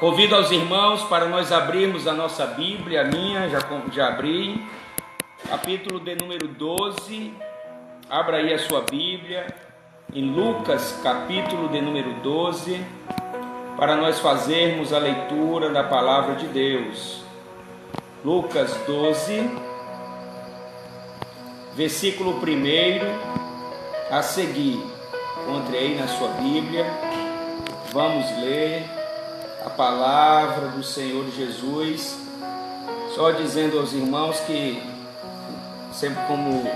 Convido aos irmãos para nós abrirmos a nossa Bíblia, a minha, já abri, capítulo de número 12, abra aí a sua Bíblia, em Lucas, capítulo de número 12, para nós fazermos a leitura da palavra de Deus. Lucas 12, versículo 1 a seguir. Encontre aí na sua Bíblia, vamos ler a palavra do Senhor Jesus. Só dizendo aos irmãos que sempre como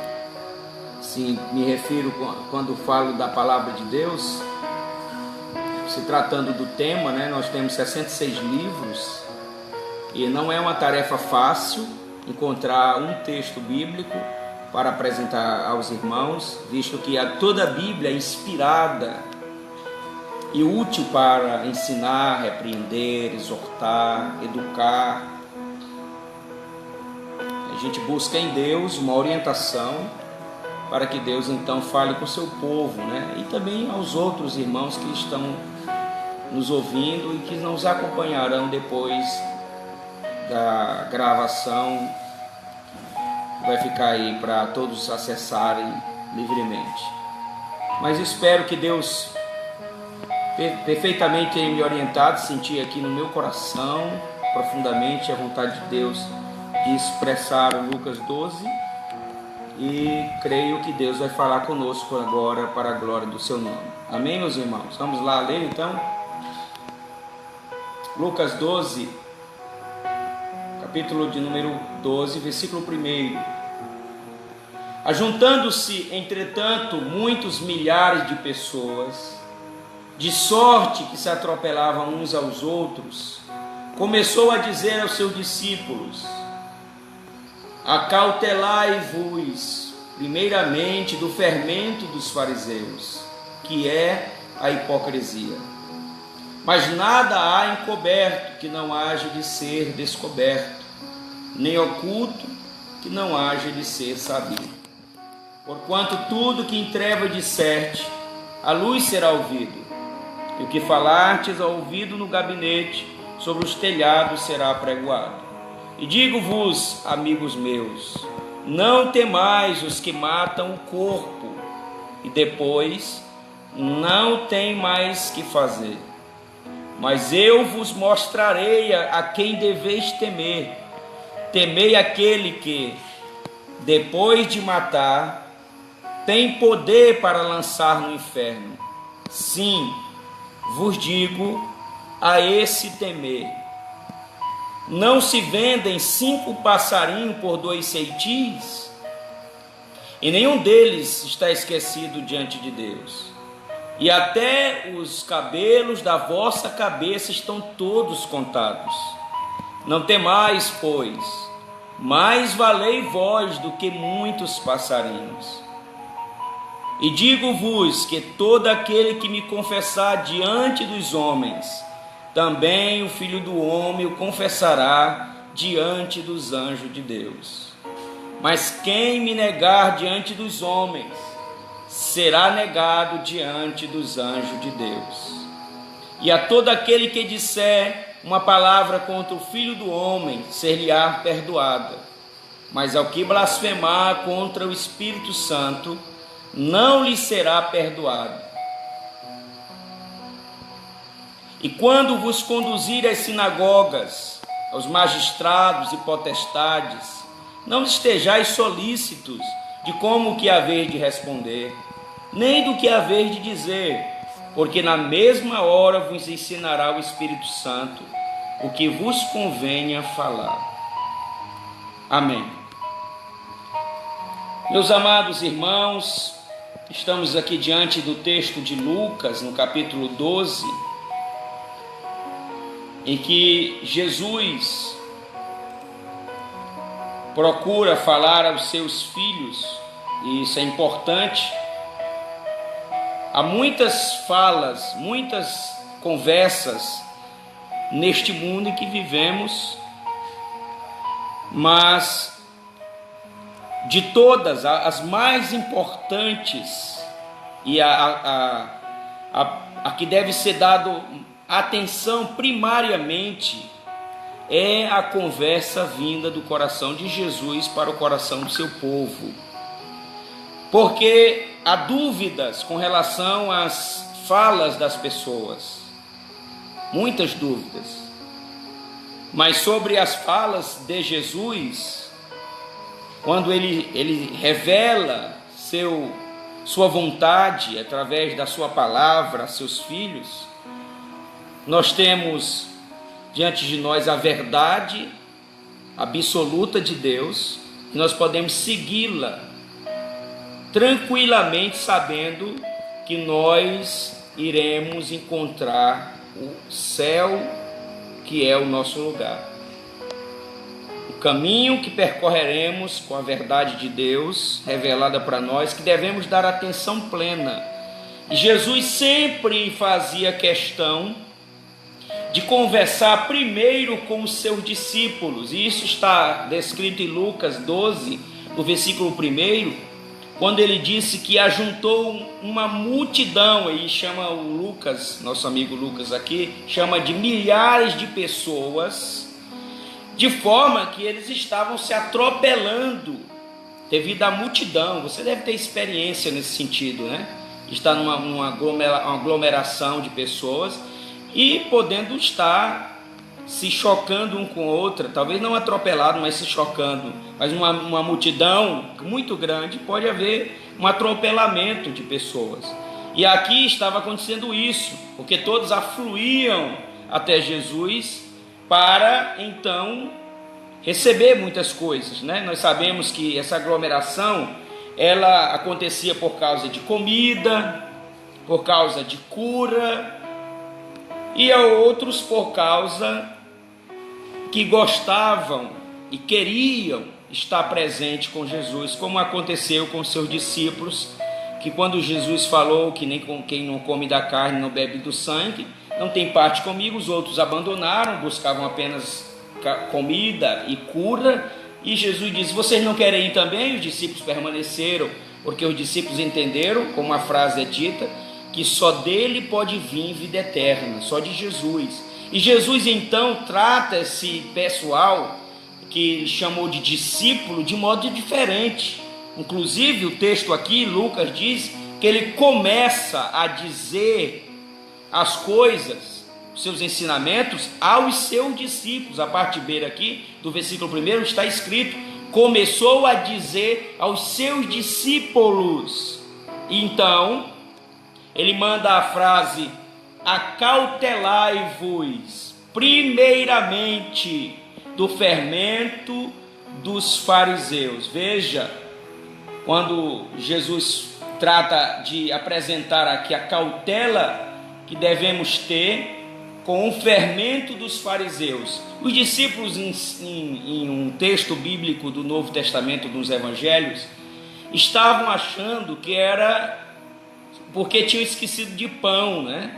assim, me refiro quando falo da palavra de Deus, se tratando do tema, né? Nós temos 66 livros e não é uma tarefa fácil encontrar um texto bíblico para apresentar aos irmãos, visto que toda a Bíblia é inspirada e útil para ensinar, repreender, exortar, educar. A gente busca em Deus uma orientação para que Deus então fale com o seu povo, né? E também aos outros irmãos que estão nos ouvindo e que nos acompanharão depois da gravação. Vai ficar aí para todos acessarem livremente. Mas espero que Deus perfeitamente tenha me orientado, senti aqui no meu coração profundamente a vontade de Deus de expressar o Lucas 12 e creio que Deus vai falar conosco agora para a glória do seu nome. Amém, meus irmãos? Vamos lá ler então? Lucas 12, capítulo de número 12, versículo 1. Ajuntando-se, entretanto, muitos milhares de pessoas, de sorte que se atropelavam uns aos outros, começou a dizer aos seus discípulos: acautelai-vos primeiramente do fermento dos fariseus, que é a hipocrisia. Mas nada há encoberto que não haja de ser descoberto, nem oculto que não haja de ser sabido. Porquanto tudo que em treva disserte, a luz será ouvido, e o que falartes ao ouvido no gabinete, sobre os telhados será apregoado. E digo-vos, amigos meus, não temais os que matam o corpo, e depois não tem mais que fazer. Mas eu vos mostrarei a quem deveis temer. Temei aquele que, depois de matar, tem poder para lançar no inferno. Sim, vos digo, a esse temer. Não se vendem 5 passarinhos por 2 ceitis? E nenhum deles está esquecido diante de Deus. E até os cabelos da vossa cabeça estão todos contados. Não temais, pois, mais valei vós do que muitos passarinhos. E digo-vos que todo aquele que me confessar diante dos homens, também o Filho do Homem o confessará diante dos anjos de Deus. Mas quem me negar diante dos homens, será negado diante dos anjos de Deus. E a todo aquele que disser uma palavra contra o Filho do Homem, ser-lhe-á perdoada. Mas ao que blasfemar contra o Espírito Santo, não lhe será perdoado. E quando vos conduzir às sinagogas, aos magistrados e potestades, não estejais solícitos de como que haver de responder, nem do que haver de dizer, porque na mesma hora vos ensinará o Espírito Santo o que vos convenha falar. Amém. Meus amados irmãos, estamos aqui diante do texto de Lucas, no capítulo 12, em que Jesus procura falar aos seus filhos, e isso é importante. Há muitas falas, muitas conversas neste mundo em que vivemos, mas de todas, as mais importantes e a que deve ser dado a atenção primariamente é a conversa vinda do coração de Jesus para o coração do seu povo. Porque há dúvidas com relação às falas das pessoas, muitas dúvidas. Mas sobre as falas de Jesus, quando ele revela sua vontade através da sua palavra a seus filhos, nós temos diante de nós a verdade absoluta de Deus, e nós podemos segui-la tranquilamente, sabendo que nós iremos encontrar o céu, que é o nosso lugar. O caminho que percorreremos com a verdade de Deus revelada para nós, que devemos dar atenção plena. E Jesus sempre fazia questão de conversar primeiro com os seus discípulos, e isso está descrito em Lucas 12, no versículo 1, quando ele disse que ajuntou uma multidão, e chama o Lucas, nosso amigo Lucas aqui, chama de milhares de pessoas, de forma que eles estavam se atropelando devido à multidão. Você deve ter experiência nesse sentido, né? Estar numa aglomeração de pessoas e podendo estar se chocando um com outra, talvez não atropelado, mas se chocando. Mas uma multidão muito grande, pode haver um atropelamento de pessoas. E aqui estava acontecendo isso, porque todos afluíam até Jesus para então receber muitas coisas, né? Nós sabemos que essa aglomeração ela acontecia por causa de comida, por causa de cura, e a outros por causa que gostavam e queriam estar presente com Jesus, como aconteceu com seus discípulos, que quando Jesus falou que nem com quem não come da carne não bebe do sangue, não tem parte comigo, os outros abandonaram, buscavam apenas comida e cura, e Jesus disse: vocês não querem ir também? Os discípulos permaneceram, porque os discípulos entenderam, como a frase é dita, que só dele pode vir vida eterna, só de Jesus. E Jesus então trata esse pessoal que ele chamou de discípulo de modo diferente. Inclusive o texto aqui, Lucas diz que ele começa a dizer as coisas, os seus ensinamentos aos seus discípulos. A parte B aqui do versículo 1 está escrito: começou a dizer aos seus discípulos. Então ele manda a frase: acautelai-vos primeiramente do fermento dos fariseus. Veja, quando Jesus trata de apresentar aqui a cautela que devemos ter com o fermento dos fariseus. Os discípulos, em um texto bíblico do Novo Testamento, dos Evangelhos, estavam achando que era porque tinham esquecido de pão, né?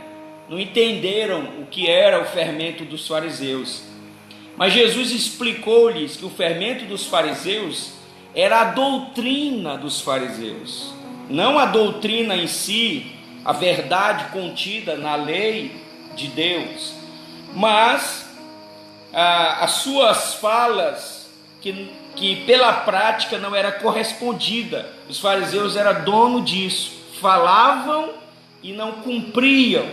Não entenderam o que era o fermento dos fariseus. Mas Jesus explicou-lhes que o fermento dos fariseus era a doutrina dos fariseus, não a doutrina em si, a verdade contida na lei de Deus, mas as suas falas que pela prática não era correspondida. Os fariseus eram dono disso, falavam e não cumpriam.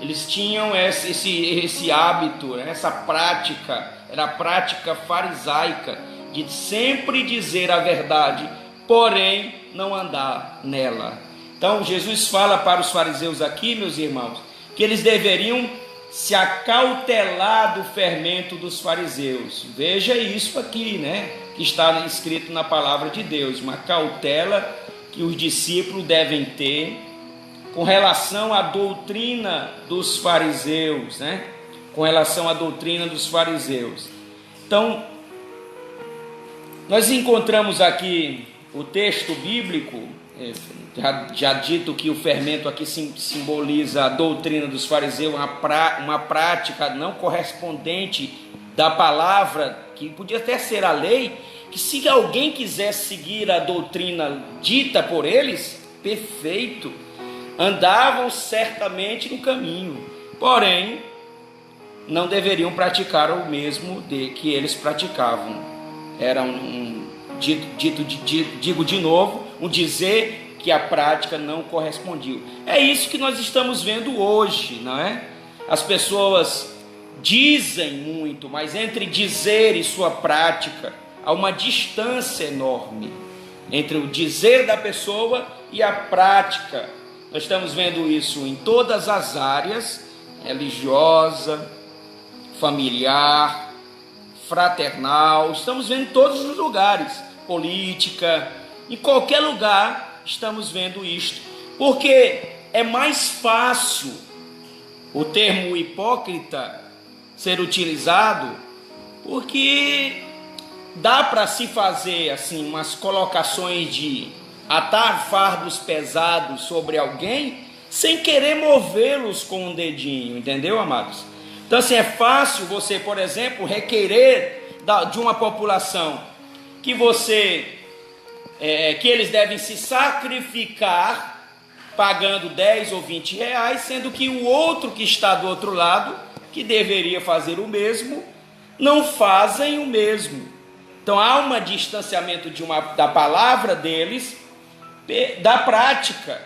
Eles tinham esse hábito, essa prática, era a prática farisaica, de sempre dizer a verdade, porém não andar nela. Então Jesus fala para os fariseus aqui, meus irmãos, que eles deveriam se acautelar do fermento dos fariseus. Veja isso aqui, né? Que está escrito na palavra de Deus, uma cautela que os discípulos devem ter com relação à doutrina dos fariseus, né? Com relação à doutrina dos fariseus. Então, nós encontramos aqui o texto bíblico, já dito que o fermento aqui simboliza a doutrina dos fariseus, uma prática não correspondente da palavra, que podia até ser a lei, que se alguém quisesse seguir a doutrina dita por eles, perfeito, andavam certamente no caminho, porém não deveriam praticar o mesmo que eles praticavam. Era digo de novo, um dizer que a prática não correspondia. É isso que nós estamos vendo hoje, não é? As pessoas dizem muito, mas entre dizer e sua prática há uma distância enorme entre o dizer da pessoa e a prática. Nós estamos vendo isso em todas as áreas: religiosa, familiar, fraternal. Estamos vendo em todos os lugares, política, em qualquer lugar estamos vendo isto, porque é mais fácil o termo hipócrita ser utilizado, porque dá para se fazer assim umas colocações de atar fardos pesados sobre alguém sem querer movê-los com um dedinho, entendeu, amados? Então assim, é fácil você, por exemplo, requerer de uma população que que eles devem se sacrificar pagando 10 ou 20 reais, sendo que o outro que está do outro lado, que deveria fazer o mesmo, não fazem o mesmo. Então há um distanciamento da palavra deles, da prática.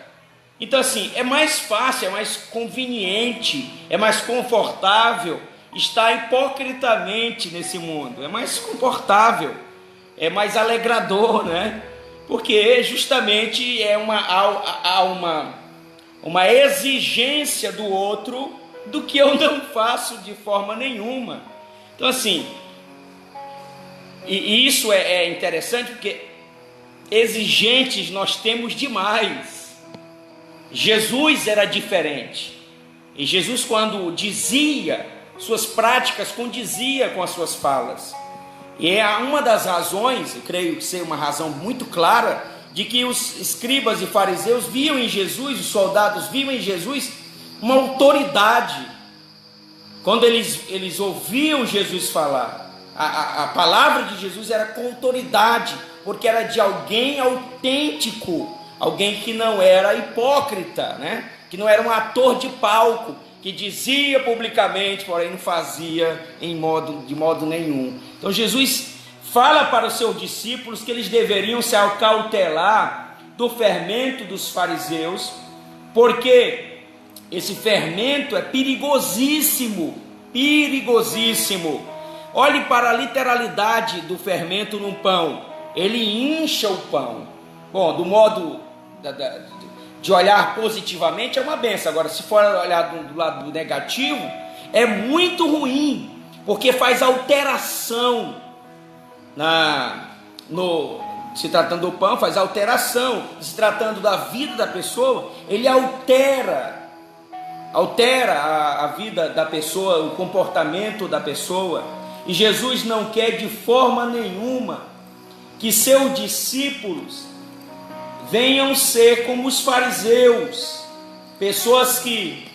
Então assim, é mais fácil, é mais conveniente, é mais confortável estar hipocritamente nesse mundo. É mais confortável, é mais alegrador, né? Porque justamente há uma exigência do outro do que eu não faço de forma nenhuma. Então assim, e isso é interessante, porque exigentes nós temos demais. Jesus era diferente, e Jesus, quando dizia, suas práticas condizia com as suas falas. E é uma das razões, eu creio ser uma razão muito clara, de que os escribas e fariseus viam em Jesus, os soldados viam em Jesus uma autoridade. Quando eles ouviam Jesus falar, a palavra de Jesus era com autoridade, porque era de alguém autêntico, alguém que não era hipócrita, né? Que não era um ator de palco, que dizia publicamente, porém não fazia de modo nenhum. Então Jesus fala para os seus discípulos que eles deveriam se acautelar do fermento dos fariseus, porque esse fermento é perigosíssimo, perigosíssimo. Olhe para a literalidade do fermento num pão: ele incha o pão. Bom, do modo de olhar positivamente é uma benção. Agora, se for olhar do lado negativo, é muito ruim, porque faz alteração se tratando do pão, faz alteração. Se tratando da vida da pessoa, ele altera a vida da pessoa, o comportamento da pessoa. E Jesus não quer de forma nenhuma que seus discípulos venham ser como os fariseus, pessoas que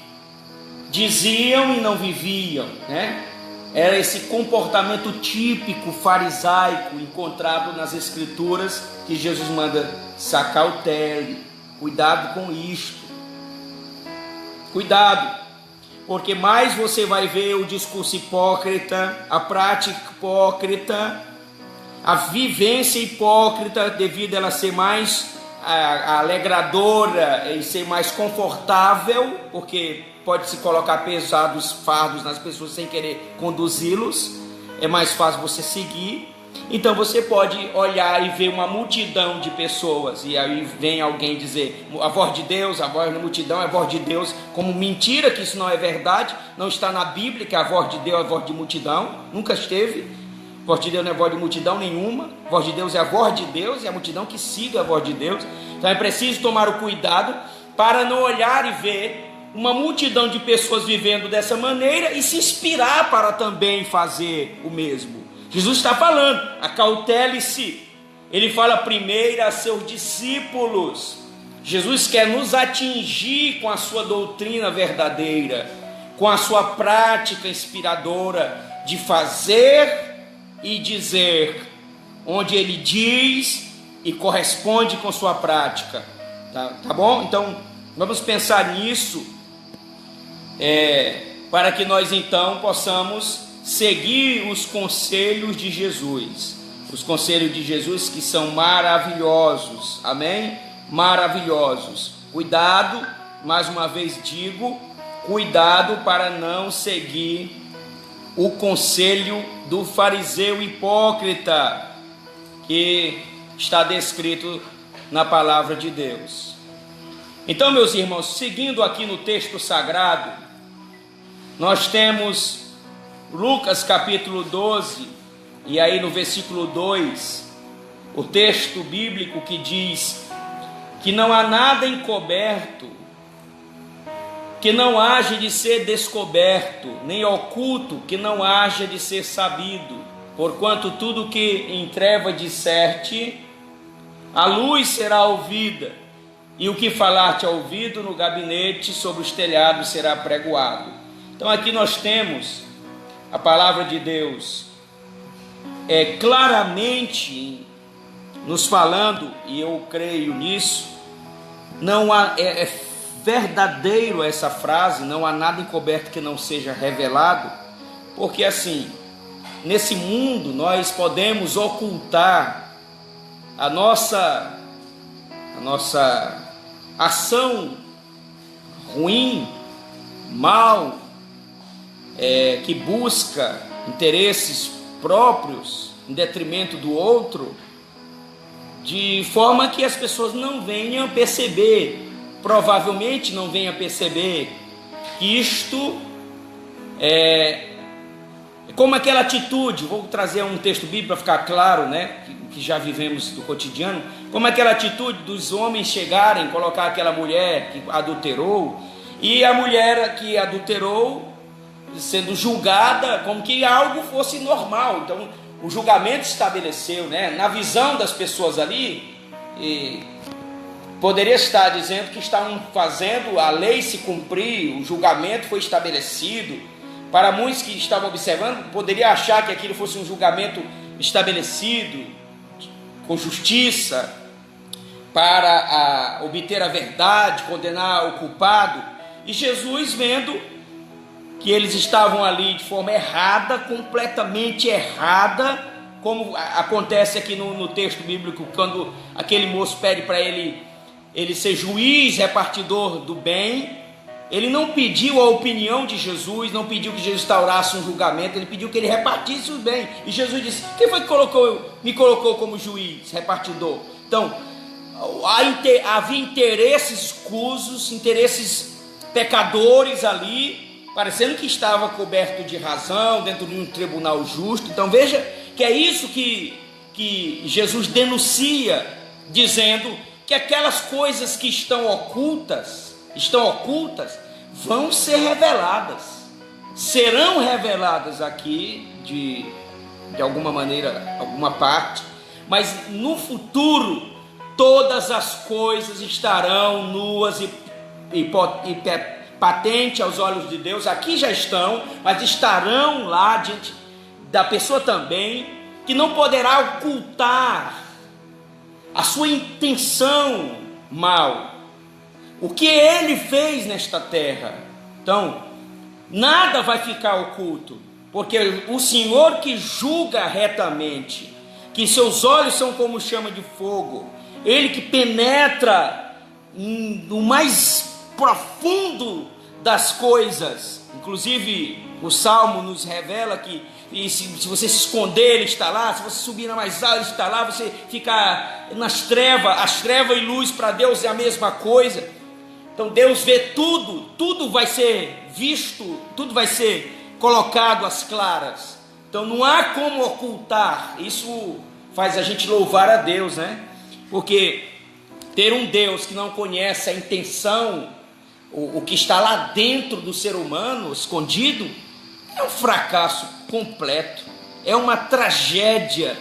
diziam e não viviam, né? Era esse comportamento típico farisaico encontrado nas escrituras, que Jesus manda: se acautele, cuidado com isto, cuidado, porque mais você vai ver o discurso hipócrita, a prática hipócrita, a vivência hipócrita, devido a ela ser mais alegradora e ser mais confortável, porque pode se colocar pesados fardos nas pessoas sem querer conduzi-los, é mais fácil você seguir. Então você pode olhar e ver uma multidão de pessoas, e aí vem alguém dizer: a voz de Deus, a voz da multidão é a voz de Deus, como mentira, que isso não é verdade. Não está na Bíblia que a voz de Deus é a voz de multidão, nunca esteve. A voz de Deus não é voz de multidão nenhuma. A voz de Deus é a voz de Deus, e a multidão que siga a voz de Deus. Então é preciso tomar o cuidado para não olhar e ver uma multidão de pessoas vivendo dessa maneira e se inspirar para também fazer o mesmo. Jesus está falando: acautele-se. Ele fala primeiro a seus discípulos. Jesus quer nos atingir com a sua doutrina verdadeira, com a sua prática inspiradora de fazer e dizer, onde ele diz e corresponde com sua prática. Tá bom? Então vamos pensar nisso. para que nós então possamos seguir os conselhos de Jesus. Os conselhos de Jesus que são maravilhosos, amém? Maravilhosos. Cuidado, mais uma vez digo, cuidado para não seguir o conselho do fariseu hipócrita, que está descrito na palavra de Deus. Então, meus irmãos, seguindo aqui no texto sagrado, nós temos Lucas capítulo 12, e aí no versículo 2, o texto bíblico que diz que não há nada encoberto que não haja de ser descoberto, nem oculto que não haja de ser sabido, porquanto tudo que em treva disserte, a luz será ouvida, e o que falar-te ao ouvido no gabinete sobre os telhados será pregoado. Então aqui nós temos a palavra de Deus claramente nos falando, e eu creio nisso, não há, verdadeiro essa frase, não há nada encoberto que não seja revelado, porque assim, nesse mundo nós podemos ocultar a nossa ação ruim, mal, que busca interesses próprios em detrimento do outro, de forma que as pessoas não venham perceber, provavelmente não venham perceber que isto é como aquela atitude. Vou trazer um texto bíblico para ficar claro, né, que já vivemos do cotidiano, como aquela atitude dos homens chegarem, colocar aquela mulher que adulterou, e a mulher que adulterou sendo julgada como que algo fosse normal. Então o julgamento estabeleceu, né, na visão das pessoas ali, poderia estar dizendo que estavam fazendo a lei se cumprir, o julgamento foi estabelecido. Para muitos que estavam observando, poderia achar que aquilo fosse um julgamento estabelecido, com justiça, para obter a verdade, condenar o culpado. E Jesus, vendo que eles estavam ali de forma errada, completamente errada, como acontece aqui no texto bíblico, quando aquele moço pede para ele ser juiz, repartidor do bem. Ele não pediu a opinião de Jesus, não pediu que Jesus instaurasse um julgamento, ele pediu que ele repartisse o bem. E Jesus disse: quem foi que me colocou como juiz, repartidor? Então, havia interesses escusos, interesses pecadores ali, parecendo que estava coberto de razão, dentro de um tribunal justo. Então veja que é isso que Jesus denuncia, dizendo que aquelas coisas que estão ocultas, vão ser reveladas, serão reveladas aqui de alguma maneira, alguma parte, mas no futuro todas as coisas estarão nuas e patente aos olhos de Deus. Aqui já estão, mas estarão lá diante da pessoa também, que não poderá ocultar a sua intenção mal, o que ele fez nesta terra. Então, nada vai ficar oculto, porque o Senhor que julga retamente, que seus olhos são como chama de fogo, ele que penetra no mais profundo das coisas. Inclusive o Salmo nos revela que se você se esconder, ele está lá. Se você subir na mais alta, ele está lá. Você ficar nas trevas, as trevas e luz para Deus é a mesma coisa. Então Deus vê tudo, tudo vai ser visto, tudo vai ser colocado às claras. Então não há como ocultar. Isso faz a gente louvar a Deus, né? Porque ter um Deus que não conhece a intenção, o que está lá dentro do ser humano, escondido, é um fracasso completo, é uma tragédia.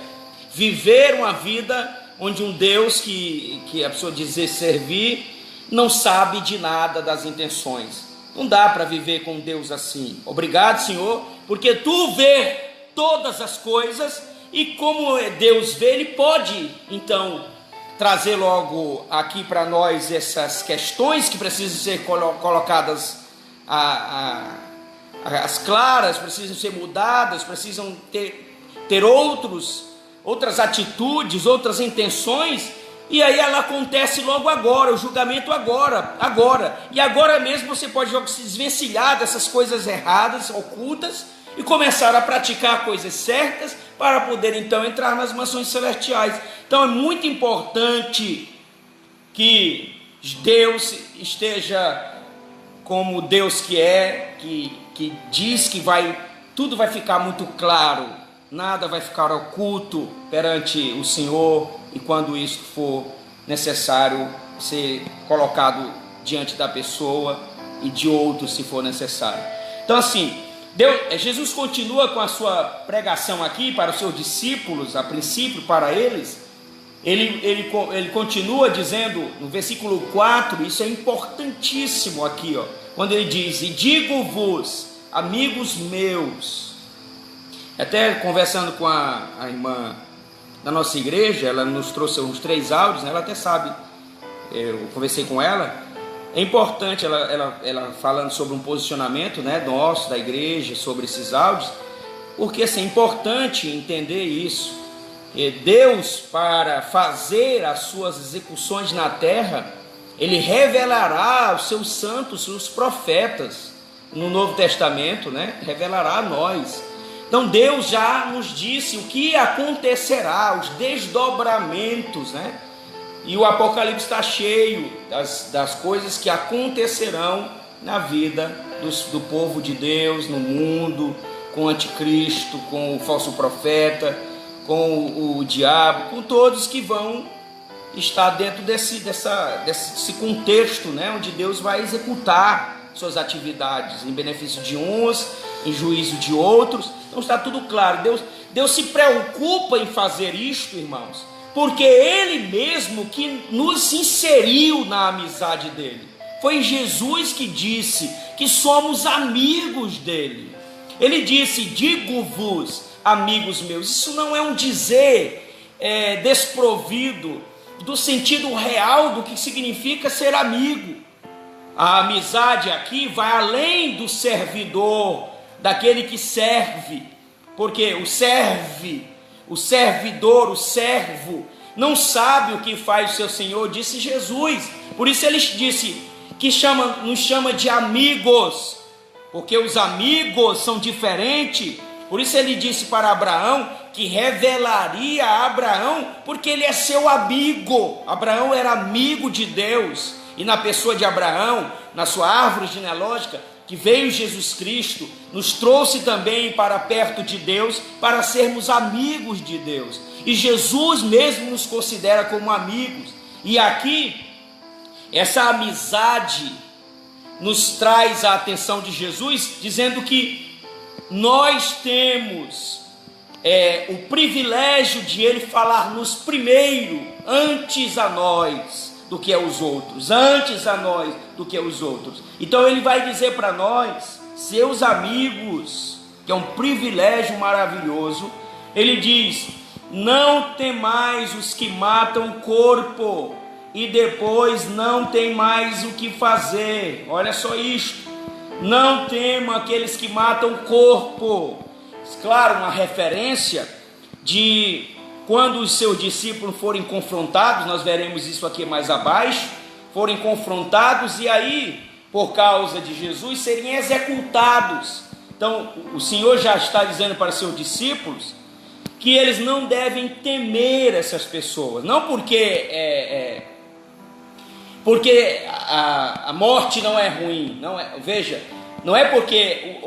Viver uma vida onde um Deus que a pessoa dizer servir, não sabe de nada das intenções. Não dá para viver com Deus assim. Obrigado, Senhor, porque Tu vê todas as coisas, e como Deus vê, Ele pode então trazer logo aqui para nós essas questões que precisam ser colocadas as claras precisam ser mudadas, precisam ter outras atitudes, outras intenções, e aí ela acontece logo agora, o julgamento agora, e agora mesmo você pode se desvencilhar dessas coisas erradas, ocultas, e começar a praticar coisas certas, para poder então entrar nas mansões celestiais. Então é muito importante que Deus esteja como Deus que é, que diz que tudo vai ficar muito claro, nada vai ficar oculto perante o Senhor, e quando isso for necessário ser colocado diante da pessoa e de outros, se for necessário. Então assim, Jesus continua com a sua pregação aqui para os seus discípulos, a princípio para eles. Ele continua dizendo no versículo 4, isso é importantíssimo aqui, quando ele diz: e digo-vos, amigos meus. Até conversando com a irmã da nossa igreja, ela nos trouxe uns 3 áudios, né? Ela até sabe, eu conversei com ela. É importante ela falando sobre um posicionamento, né, nosso, da igreja, sobre esses áudios, porque assim, é importante entender isso. Deus, para fazer as suas execuções na terra, Ele revelará aos seus santos, os profetas, no Novo Testamento, né, revelará a nós. Então Deus já nos disse o que acontecerá, os desdobramentos, né? E o Apocalipse está cheio das coisas que acontecerão na vida do povo de Deus, no mundo, com o anticristo, com o falso profeta, com o diabo, com todos que vão estar dentro desse contexto, né, onde Deus vai executar suas atividades em benefício de uns, em juízo de outros. Então está tudo claro. Deus se preocupa em fazer isto, irmãos, porque Ele mesmo que nos inseriu na amizade dEle. Foi Jesus que disse que somos amigos dEle. Ele disse: digo-vos, amigos meus. Isso não é um dizer desprovido do sentido real do que significa ser amigo. A amizade aqui vai além do servidor, daquele que serve, porque o servidor, o servo, não sabe o que faz o seu Senhor, disse Jesus. Por isso ele disse que nos chama de amigos, porque os amigos são diferentes. Por isso ele disse para Abraão que revelaria a Abraão, porque ele é seu amigo. Abraão era amigo de Deus, e na pessoa de Abraão, na sua árvore genealógica, que veio Jesus Cristo, nos trouxe também para perto de Deus, para sermos amigos de Deus. E Jesus mesmo nos considera como amigos. E aqui, essa amizade nos traz a atenção de Jesus, dizendo que nós temos o privilégio de Ele falar-nos primeiro, antes a nós do que aos outros, antes a nós do que aos outros. Então Ele vai dizer para nós, seus amigos, que é um privilégio maravilhoso. Ele diz: não temais os que matam o corpo, e depois não tem mais o que fazer. Olha só isto: não temam aqueles que matam o corpo. Claro, uma referência de quando os seus discípulos forem confrontados, nós veremos isso aqui mais abaixo, forem confrontados e aí, por causa de Jesus, serem executados. Então, o Senhor já está dizendo para seus discípulos que eles não devem temer essas pessoas, não porque a morte não é ruim, não é, veja, não é porque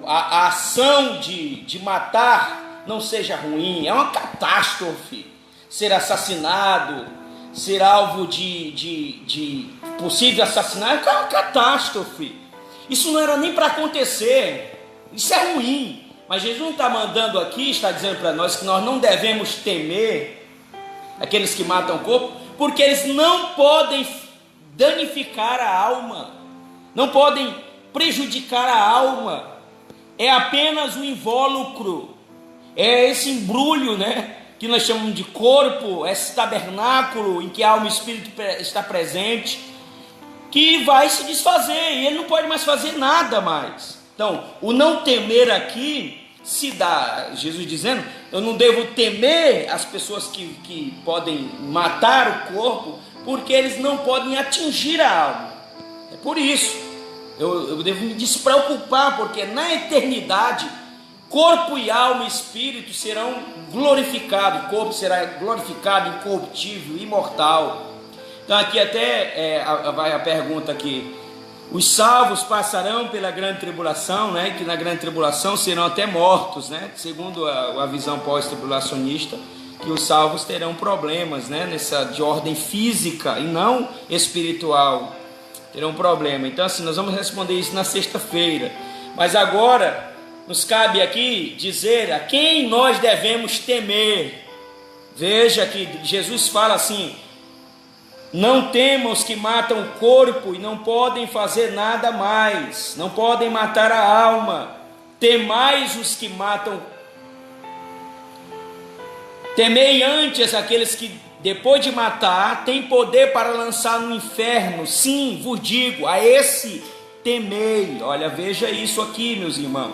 a ação de matar não seja ruim, é uma catástrofe. Ser assassinado, ser alvo de possível assassinato, é uma catástrofe. Isso não era nem para acontecer, isso é ruim. Mas Jesus não está mandando aqui, está dizendo para nós que nós não devemos temer aqueles que matam o corpo, porque eles não podem danificar a alma, não podem prejudicar a alma. É apenas um invólucro, é esse embrulho, né, que nós chamamos de corpo, esse tabernáculo em que a alma e o espírito está presente, que vai se desfazer, e ele não pode mais fazer nada mais. Então, o não temer aqui se dá, Jesus dizendo, eu não devo temer as pessoas que podem matar o corpo, porque eles não podem atingir a alma. É por isso, eu devo me despreocupar, porque na eternidade, corpo e alma e espírito serão glorificados, o corpo será glorificado, incorruptível, imortal. Então aqui até vai a pergunta aqui, os salvos passarão pela grande tribulação, né? Que na grande tribulação serão até mortos, né? Segundo a visão pós-tribulacionista, que os salvos terão problemas, né? De ordem física e não espiritual, terão problema. Então assim, nós vamos responder isso na sexta-feira, mas agora nos cabe aqui dizer a quem nós devemos temer. Veja que Jesus fala assim, não temam os que matam o corpo e não podem fazer nada mais, não podem matar a alma, temais os que matam. Temei antes aqueles que depois de matar têm poder para lançar no inferno, sim, vos digo, a esse temei. Olha, veja isso aqui, meus irmãos,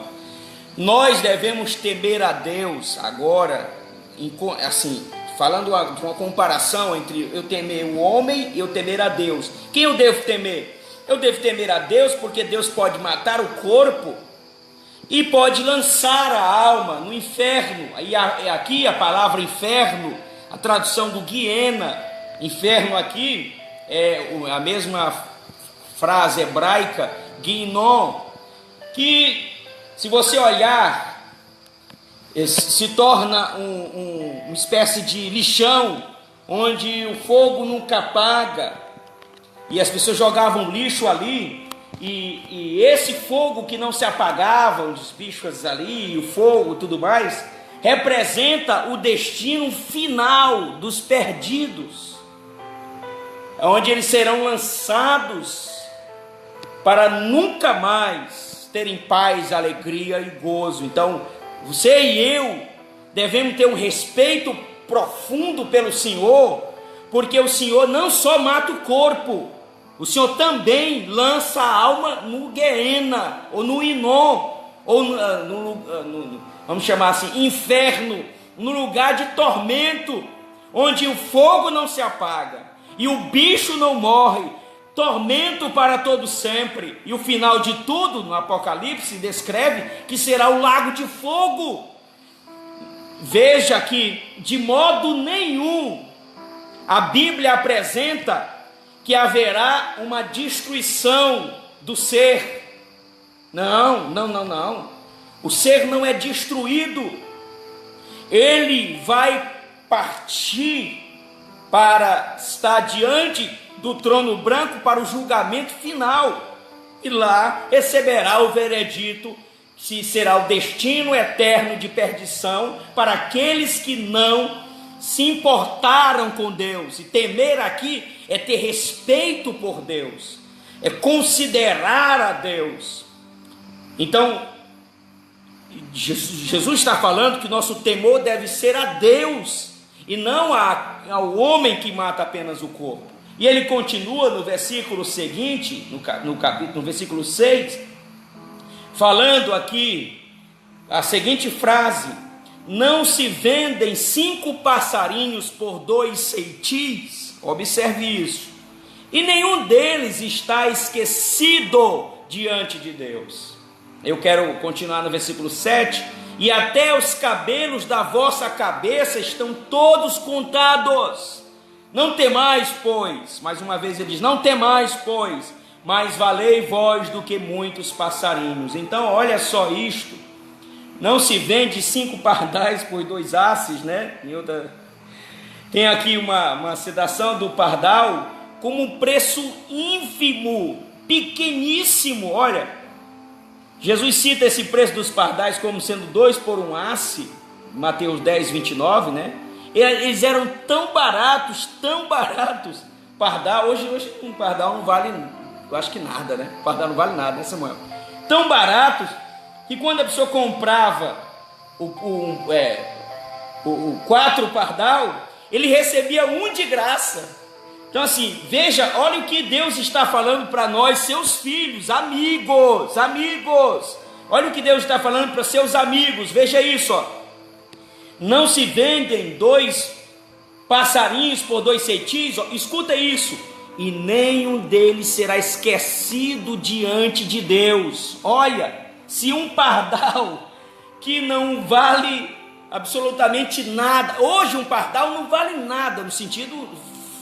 nós devemos temer a Deus agora, assim, falando de uma comparação entre eu temer o homem e eu temer a Deus. Quem eu devo temer? Eu devo temer a Deus porque Deus pode matar o corpo e pode lançar a alma no inferno. Aí aqui a palavra inferno, a tradução do Guiena, inferno aqui é a mesma frase hebraica, Guinom, que se você olhar, se torna uma espécie de lixão, onde o fogo nunca apaga, e as pessoas jogavam lixo ali, e esse fogo que não se apagava, os bichos ali, o fogo e tudo mais, representa o destino final dos perdidos, onde eles serão lançados para nunca mais terem paz, alegria e gozo. Então, você e eu devemos ter um respeito profundo pelo Senhor, porque o Senhor não só mata o corpo, o Senhor também lança a alma no Guiena, ou no Inom, ou vamos chamar assim, inferno, no lugar de tormento, onde o fogo não se apaga, e o bicho não morre, tormento para todo sempre, e o final de tudo, no Apocalipse, descreve que será o lago de fogo. Veja que, de modo nenhum, a Bíblia apresenta que haverá uma destruição do ser. Não. O ser não é destruído, ele vai partir para estar diante do trono branco para o julgamento final, e lá receberá o veredito, se será o destino eterno de perdição para aqueles que não se importaram com Deus. E temer aqui é ter respeito por Deus, é considerar a Deus. Então Jesus está falando que nosso temor deve ser a Deus e não ao homem que mata apenas o corpo. E ele continua no versículo seguinte, no versículo 6, falando aqui a seguinte frase: não se vendem 5 passarinhos por 2 ceitis. Observe isso. E nenhum deles está esquecido diante de Deus. Eu quero continuar no versículo 7. E até os cabelos da vossa cabeça estão todos contados. Não temais, pois, mais uma vez ele diz, não temais, pois, mas valei vós do que muitos passarinhos. Então olha só isto, não se vende 5 pardais por 2 asses, né? Tem aqui uma citação do pardal como um preço ínfimo, pequeníssimo. Olha, Jesus cita esse preço dos pardais como sendo 2 por 1 asse, Mateus 10, 29, né? Eles eram tão baratos, pardal, hoje um pardal não vale, eu acho que nada, né? Pardal não vale nada, né, Samuel? Tão baratos, que quando a pessoa comprava o 4 pardal, ele recebia 1 de graça. Então assim, veja, olha o que Deus está falando para nós, seus filhos, amigos, Olha o que Deus está falando para seus amigos, veja isso, ó. Não se vendem 2 passarinhos por 2 cetis, ó. Escuta isso, e nenhum deles será esquecido diante de Deus. Olha, se um pardal que não vale absolutamente nada, hoje um pardal não vale nada no sentido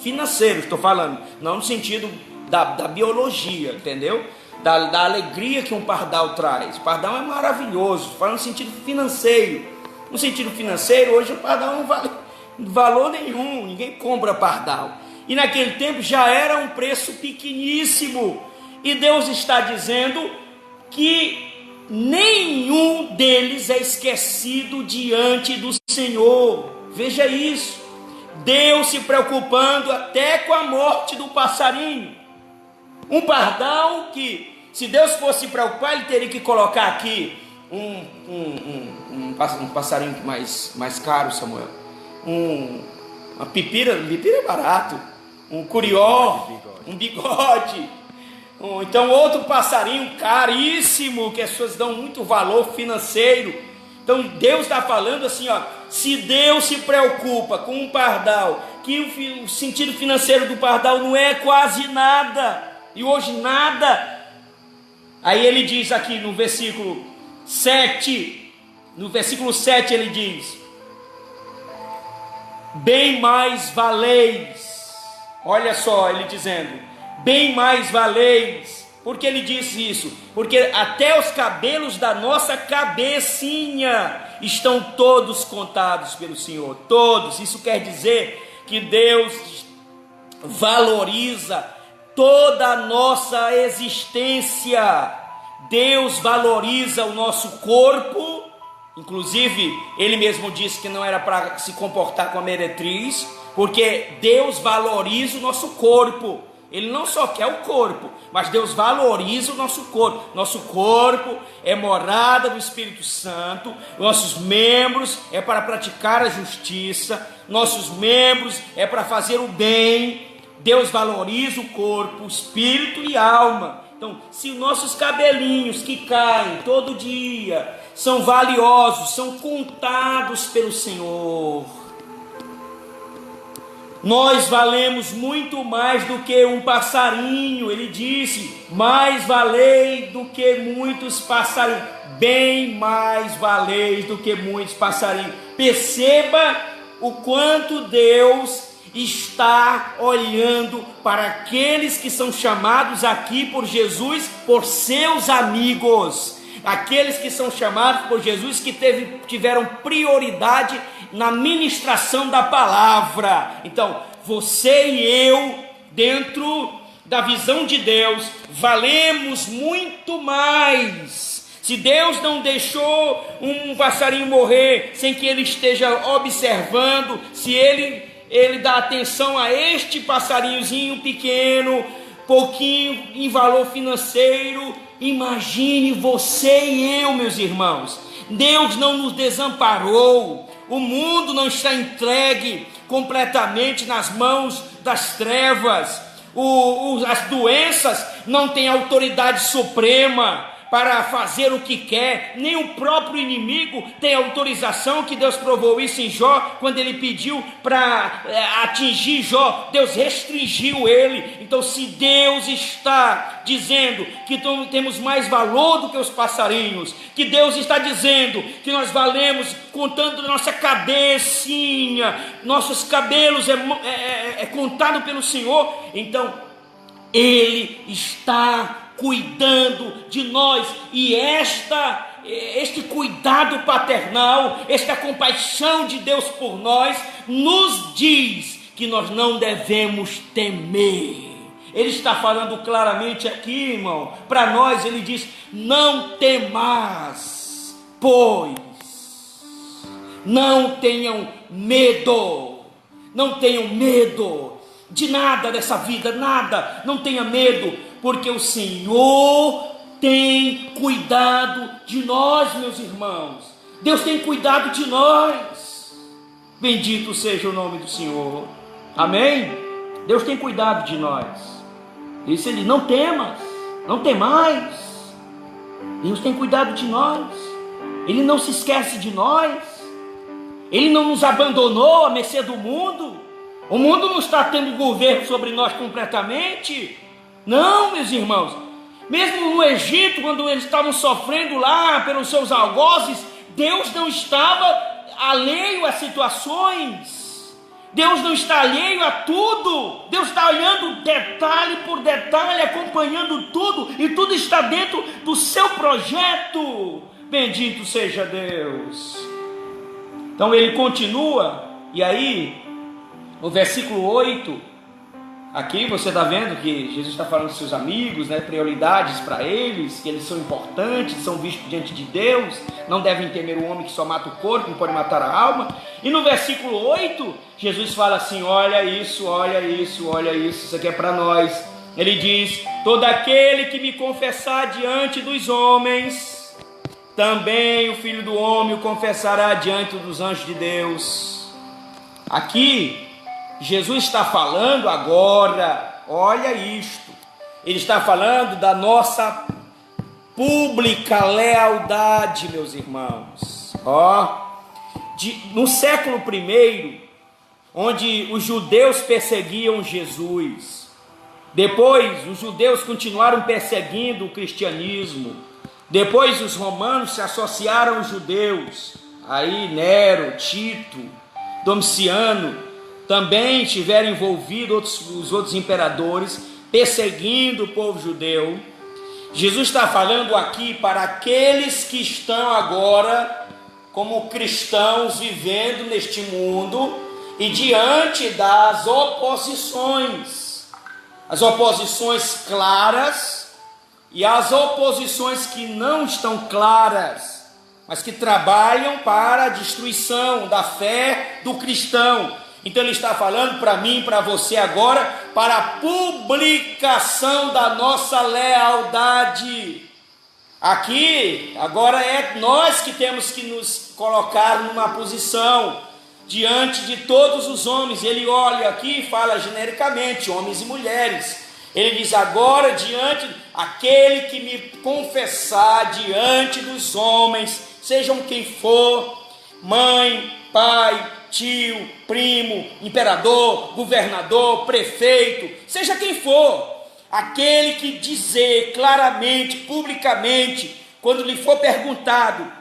financeiro, estou falando, não no sentido da biologia, entendeu? Da alegria que um pardal traz. O pardal é maravilhoso, fala no sentido financeiro. No sentido financeiro, hoje o pardal não vale valor nenhum, ninguém compra pardal. E naquele tempo já era um preço pequeníssimo. E Deus está dizendo que nenhum deles é esquecido diante do Senhor. Veja isso. Deus se preocupando até com a morte do passarinho. Um pardal que, se Deus fosse se preocupar, ele teria que colocar aqui um passarinho mais caro, Samuel. Uma pipira é barato. Um curió, um bigode. Então outro passarinho caríssimo, que as pessoas dão muito valor financeiro. Então Deus está falando assim, ó, se Deus se preocupa com um pardal, que o sentido financeiro do pardal não é quase nada, e hoje nada. Aí ele diz aqui no versículo 7, ele diz: bem mais valeis. Olha só, ele dizendo, bem mais valeis. Por que ele disse isso? Porque até os cabelos da nossa cabecinha estão todos contados pelo Senhor, todos. Isso quer dizer que Deus valoriza toda a nossa existência. Deus valoriza o nosso corpo. Inclusive, ele mesmo disse que não era para se comportar com a meretriz, porque Deus valoriza o nosso corpo. Ele não só quer o corpo, mas Deus valoriza o nosso corpo. Nosso corpo é morada do Espírito Santo. Nossos membros é para praticar a justiça. Nossos membros é para fazer o bem. Deus valoriza o corpo, o espírito e a alma. Então, se nossos cabelinhos que caem todo dia são valiosos, são contados pelo Senhor, nós valemos muito mais do que um passarinho. Ele disse: mais valei do que muitos passarinhos. Bem mais valeis do que muitos passarinhos. Perceba o quanto Deus está olhando para aqueles que são chamados aqui por Jesus, por seus amigos. Aqueles que são chamados por Jesus, que tiveram prioridade na ministração da palavra. Então, você e eu, dentro da visão de Deus, valemos muito mais. Se Deus não deixou um passarinho morrer sem que ele esteja observando, se ele dá atenção a este passarinhozinho pequeno, pouquinho em valor financeiro, imagine você e eu, meus irmãos. Deus não nos desamparou. O mundo não está entregue completamente nas mãos das trevas. As doenças não têm autoridade suprema para fazer o que quer, nem o próprio inimigo tem autorização, que Deus provou isso em Jó, quando ele pediu para atingir Jó, Deus restringiu ele. Então, se Deus está dizendo que temos mais valor do que os passarinhos, que Deus está dizendo que nós valemos contando nossa cabecinha, nossos cabelos é contado pelo Senhor, então Ele está cuidando de nós, e este cuidado paternal, esta compaixão de Deus por nós, nos diz que nós não devemos temer. Ele está falando claramente aqui, irmão, para nós. Ele diz: não temais, pois não tenham medo, não tenham medo de nada dessa vida, nada, não tenha medo, porque o Senhor tem cuidado de nós, meus irmãos. Deus tem cuidado de nós. Bendito seja o nome do Senhor. Amém? Deus tem cuidado de nós. Disse ele: não temas, não temais. Deus tem cuidado de nós. Ele não se esquece de nós. Ele não nos abandonou à mercê do mundo. O mundo não está tendo governo sobre nós completamente. Não, meus irmãos. Mesmo no Egito, quando eles estavam sofrendo lá pelos seus algozes, Deus não estava alheio às situações. Deus não está alheio a tudo. Deus está olhando detalhe por detalhe, acompanhando tudo, e tudo está dentro do seu projeto. Bendito seja Deus. Então ele continua, e aí, no versículo 8, aqui você está vendo que Jesus está falando dos seus amigos, né, prioridades para eles, que eles são importantes, são vistos diante de Deus, não devem temer o homem que só mata o corpo, não pode matar a alma. E no versículo 8, Jesus fala assim: olha isso, olha isso, olha isso aqui é para nós. Ele diz: todo aquele que me confessar diante dos homens, também o Filho do Homem o confessará diante dos anjos de Deus. Aqui, Jesus está falando agora, olha isto, ele está falando da nossa pública lealdade, meus irmãos. No século I, onde os judeus perseguiam Jesus, depois os judeus continuaram perseguindo o cristianismo, depois os romanos se associaram aos judeus, aí Nero, Tito, Domiciano também estiveram envolvidos, os outros imperadores, perseguindo o povo judeu. Jesus está falando aqui para aqueles que estão agora como cristãos vivendo neste mundo e diante das oposições, as oposições claras e as oposições que não estão claras, mas que trabalham para a destruição da fé do cristão. Então ele está falando para mim e para você agora, para a publicação da nossa lealdade. Aqui, agora é nós que temos que nos colocar numa posição diante de todos os homens. Ele olha aqui e fala genericamente, homens e mulheres. Ele diz: agora diante, aquele que me confessar diante dos homens, sejam quem for, mãe, pai, tio, primo, imperador, governador, prefeito, seja quem for, aquele que dizer claramente, publicamente, quando lhe for perguntado,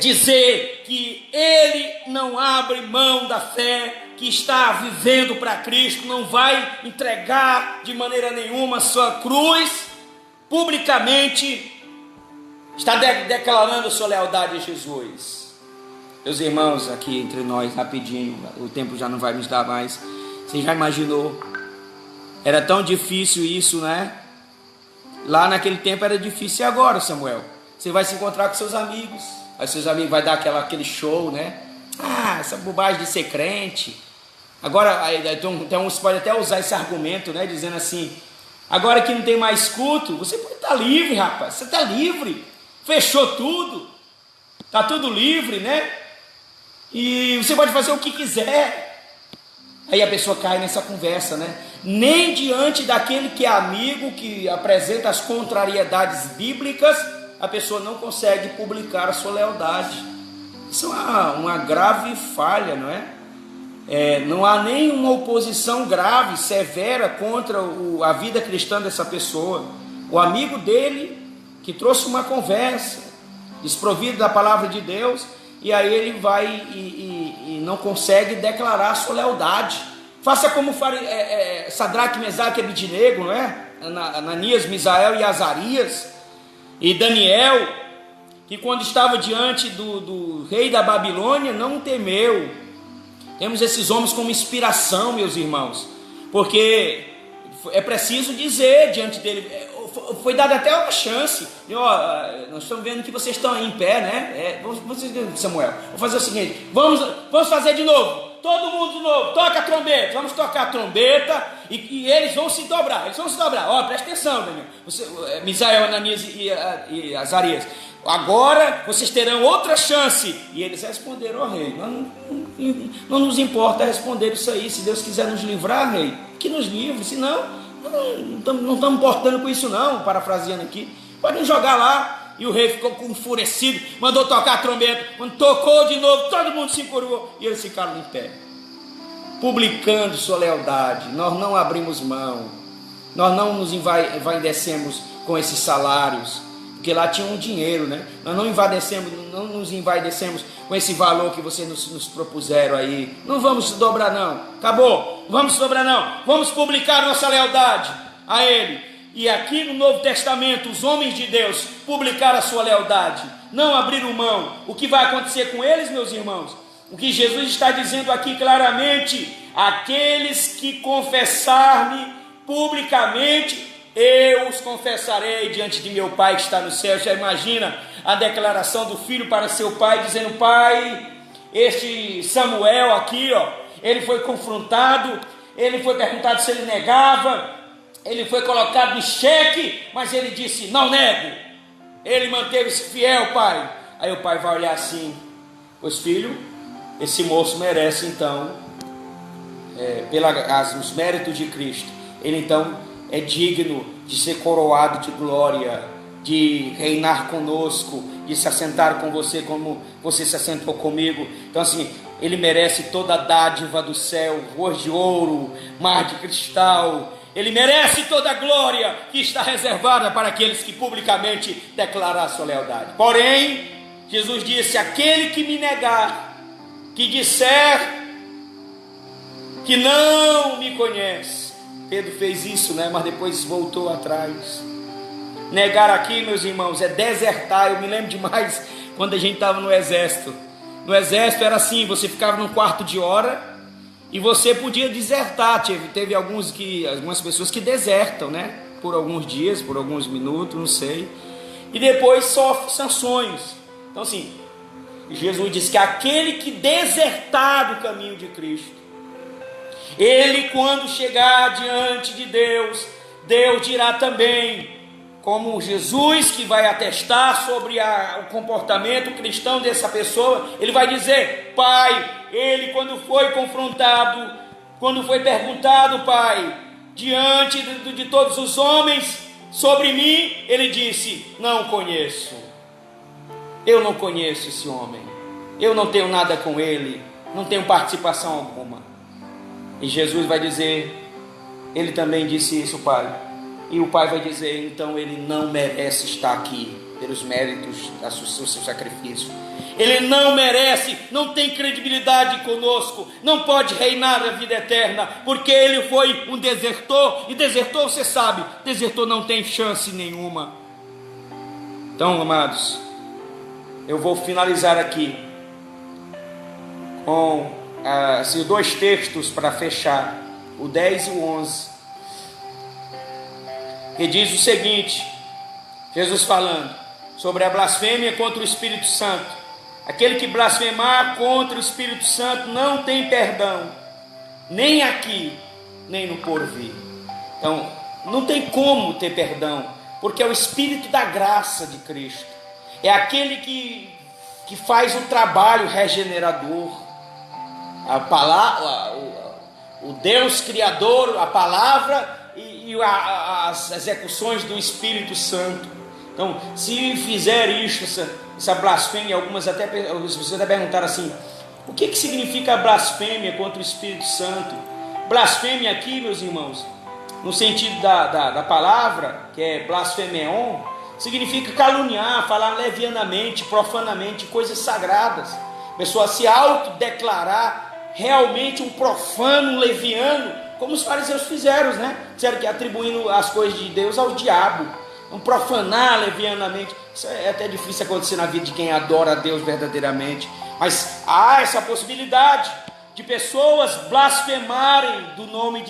dizer que ele não abre mão da fé, que está vivendo para Cristo, não vai entregar de maneira nenhuma a sua cruz, publicamente está declarando a sua lealdade a Jesus. Meus irmãos, aqui entre nós, rapidinho, o tempo já não vai nos dar mais. Você já imaginou? Era tão difícil isso, né? Lá naquele tempo era difícil. E agora, Samuel? Você vai se encontrar com seus amigos. Aí seus amigos vai dar aquele show, né? Ah, essa bobagem de ser crente. Agora, então você pode até usar esse argumento, né? Dizendo assim: agora que não tem mais culto, você pode estar livre, rapaz. Você está livre. Fechou tudo. Está tudo livre, né? E você pode fazer o que quiser. Aí a pessoa cai nessa conversa, né? Nem diante daquele que é amigo, que apresenta as contrariedades bíblicas, a pessoa não consegue publicar a sua lealdade. Isso é uma grave falha, não é? Não há nenhuma oposição grave, severa contra a vida cristã dessa pessoa. O amigo dele que trouxe uma conversa desprovido da palavra de Deus, e aí ele vai e não consegue declarar a sua lealdade. Faça como Sadraque, Mesaque e Abidnego, não é? Ananias, Misael e Azarias, e Daniel, que quando estava diante do rei da Babilônia, não temeu. Temos esses homens como inspiração, meus irmãos, porque é preciso dizer diante dele, foi dada até uma chance. Nós estamos vendo que vocês estão aí em pé, né? Samuel, vou fazer o seguinte: vamos fazer de novo. Todo mundo de novo, toca a trombeta. Vamos tocar a trombeta e eles vão se dobrar. Presta atenção, Daniel. Misael, Ananias e Azarias. Agora vocês terão outra chance. E eles responderam: rei, não nos importa responder isso aí. Se Deus quiser nos livrar, rei, que nos livre. Senão, não estamos importando com isso não, parafraseando aqui. Podem jogar lá. E o rei ficou enfurecido, mandou tocar a trombeta. Quando tocou de novo, todo mundo se encurvou e eles ficaram em pé, publicando sua lealdade. Nós não abrimos mão, nós não nos envaidecemos com esses salários, porque lá tinha um dinheiro, né? Nós não nos envaidecemos com esse valor que vocês nos propuseram aí. Não vamos se dobrar não, acabou, não vamos se dobrar não, vamos publicar nossa lealdade a Ele. E aqui no Novo Testamento, os homens de Deus publicaram a sua lealdade, não abriram mão. O que vai acontecer com eles, meus irmãos? O que Jesus está dizendo aqui claramente: aqueles que confessar-me publicamente, eu os confessarei diante de meu Pai que está no céu. Já imagina a declaração do filho para seu pai, dizendo: Pai, este Samuel aqui, ele foi confrontado, ele foi perguntado se ele negava, ele foi colocado em xeque, mas ele disse: não nego. Ele manteve-se fiel, pai. Aí o pai vai olhar assim: pois filho, esse moço merece então, pelos méritos de Cristo, ele então é digno de ser coroado de glória, de reinar conosco, de se assentar com você como você se assentou comigo. Então assim, ele merece toda a dádiva do céu, ruas de ouro, mar de cristal. Ele merece toda a glória que está reservada para aqueles que publicamente declarar sua lealdade. Porém, Jesus disse: aquele que me negar, que disser que não me conhece. Pedro fez isso, né? Mas depois voltou atrás. Negar aqui, meus irmãos, é desertar. Eu me lembro demais quando a gente estava no exército. No exército era assim: você ficava num quarto de hora e você podia desertar. Teve algumas pessoas que desertam, né? Por alguns dias, por alguns minutos, não sei. E depois sofre sanções. Então assim, Jesus diz que aquele que desertar do caminho de Cristo, ele, quando chegar diante de Deus, Deus dirá também, como Jesus que vai atestar sobre o comportamento cristão dessa pessoa, ele vai dizer: Pai, ele quando foi confrontado, quando foi perguntado, Pai, diante de todos os homens sobre mim, ele disse: não conheço, eu não conheço esse homem, eu não tenho nada com ele, não tenho participação alguma. E Jesus vai dizer, ele também disse isso, Pai. E o Pai vai dizer: então ele não merece estar aqui pelos méritos do seu sacrifício. Ele não merece, não tem credibilidade conosco, não pode reinar a vida eterna, porque ele foi um desertor. E desertor, você sabe, desertor não tem chance nenhuma. Então, amados, eu vou finalizar aqui com dois textos para fechar, o 10 e o 11, que diz o seguinte: Jesus falando sobre a blasfêmia contra o Espírito Santo. Aquele que blasfemar contra o Espírito Santo não tem perdão, nem aqui, nem no porvir. Então, não tem como ter perdão, porque é o Espírito da graça de Cristo, é aquele que faz o trabalho regenerador. A palavra, o Deus Criador, a palavra e as execuções do Espírito Santo. Então, se fizer isso, essa blasfêmia, algumas até vocês até perguntaram assim: o que significa blasfêmia contra o Espírito Santo? Blasfêmia aqui, meus irmãos, no sentido da palavra, que é blasfemeon, significa caluniar, falar levianamente, profanamente, coisas sagradas. A pessoa se autodeclarar realmente um profano, um leviano, como os fariseus fizeram, né? Disseram que atribuindo as coisas de Deus ao diabo, um profanar levianamente. Isso é até difícil acontecer na vida de quem adora a Deus verdadeiramente, mas há essa possibilidade de pessoas blasfemarem do nome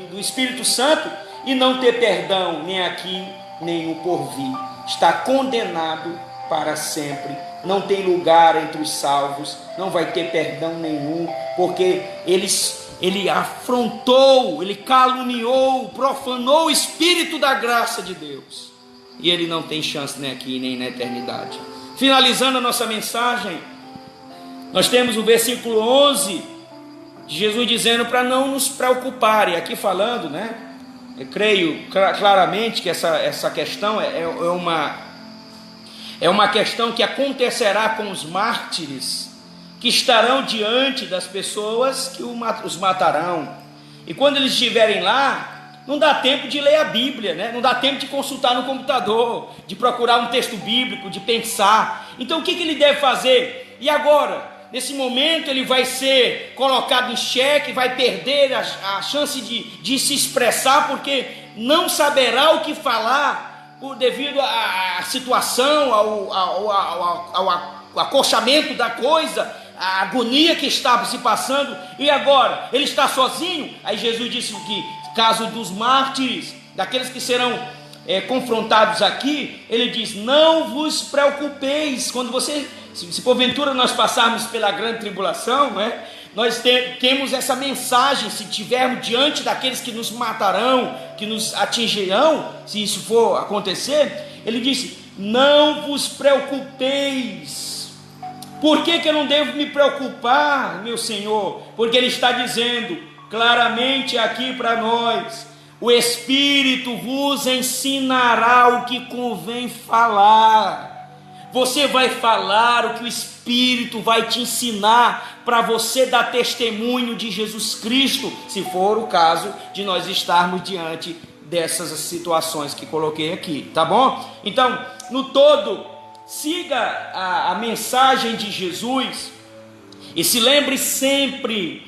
do Espírito Santo e não ter perdão, nem aqui, nem no porvir. Está condenado para sempre, não tem lugar entre os salvos, não vai ter perdão nenhum, porque ele afrontou, ele caluniou, profanou o Espírito da graça de Deus, e ele não tem chance nem aqui nem na eternidade. Finalizando a nossa mensagem, nós temos o versículo 11 de Jesus dizendo para não nos preocuparem, aqui falando, né, Eu creio claramente que essa questão é uma questão que acontecerá com os mártires, que estarão diante das pessoas que os matarão. E quando eles estiverem lá, não dá tempo de ler a Bíblia, né? Não dá tempo de consultar no computador, de procurar um texto bíblico, de pensar. Então o que ele deve fazer? E agora? Nesse momento ele vai ser colocado em xeque, vai perder a chance de se expressar, porque não saberá o que falar, devido à situação, ao acochamento da coisa, a agonia que estava se passando. E agora? Ele está sozinho? Aí Jesus disse que, caso dos mártires, daqueles que serão confrontados aqui, ele diz: não vos preocupeis. Quando você, se porventura nós passarmos pela grande tribulação, né, nós temos essa mensagem. Se estivermos diante daqueles que nos matarão, que nos atingirão, se isso for acontecer, ele disse: não vos preocupeis. Por que eu não devo me preocupar, meu Senhor? Porque ele está dizendo claramente aqui para nós: o Espírito vos ensinará o que convém falar. Você vai falar o que o Espírito vai te ensinar, para você dar testemunho de Jesus Cristo, se for o caso de nós estarmos diante dessas situações que coloquei aqui, tá bom? Então, no todo, siga a mensagem de Jesus e se lembre sempre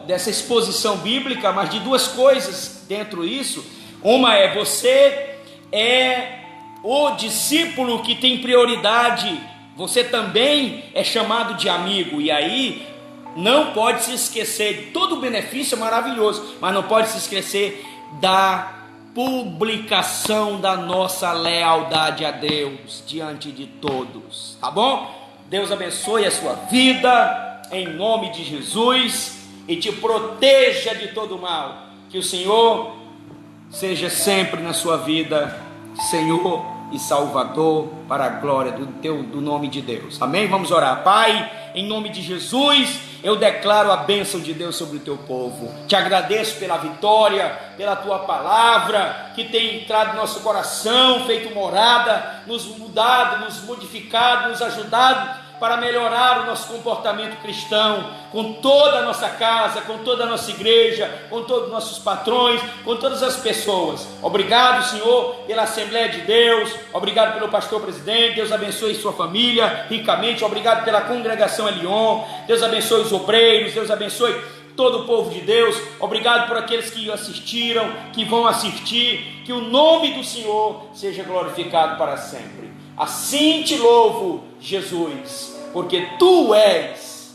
dessa exposição bíblica, mas de duas coisas dentro disso. Uma é: você é o discípulo que tem prioridade, você também é chamado de amigo, e aí não pode se esquecer, todo o benefício é maravilhoso, mas não pode se esquecer da publicação da nossa lealdade a Deus diante de todos, tá bom? Deus abençoe a sua vida, em nome de Jesus, e te proteja de todo mal. Que o Senhor seja sempre na sua vida Senhor e Salvador, para a glória do nome de Deus. Amém? Vamos orar. Pai, em nome de Jesus, eu declaro a bênção de Deus sobre o teu povo. Te agradeço pela vitória, pela tua palavra que tem entrado no nosso coração, feito morada, nos mudado, nos modificado, nos ajudado para melhorar o nosso comportamento cristão, com toda a nossa casa, com toda a nossa igreja, com todos os nossos patrões, com todas as pessoas. Obrigado, Senhor, pela Assembleia de Deus, obrigado pelo pastor presidente, Deus abençoe sua família ricamente, obrigado pela congregação Elion, Deus abençoe os obreiros, Deus abençoe todo o povo de Deus, obrigado por aqueles que assistiram, que vão assistir, que o nome do Senhor seja glorificado para sempre. Assim te louvo, Jesus, porque Tu és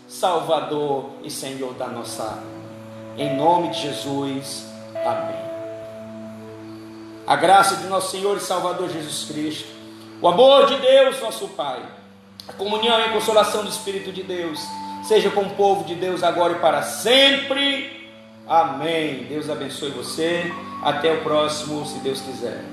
Salvador e Senhor da nossa alma. Em nome de Jesus, amém. A graça de nosso Senhor e Salvador Jesus Cristo, o amor de Deus, nosso Pai, a comunhão e a consolação do Espírito de Deus, seja com o povo de Deus agora e para sempre. Amém. Deus abençoe você. Até o próximo, se Deus quiser.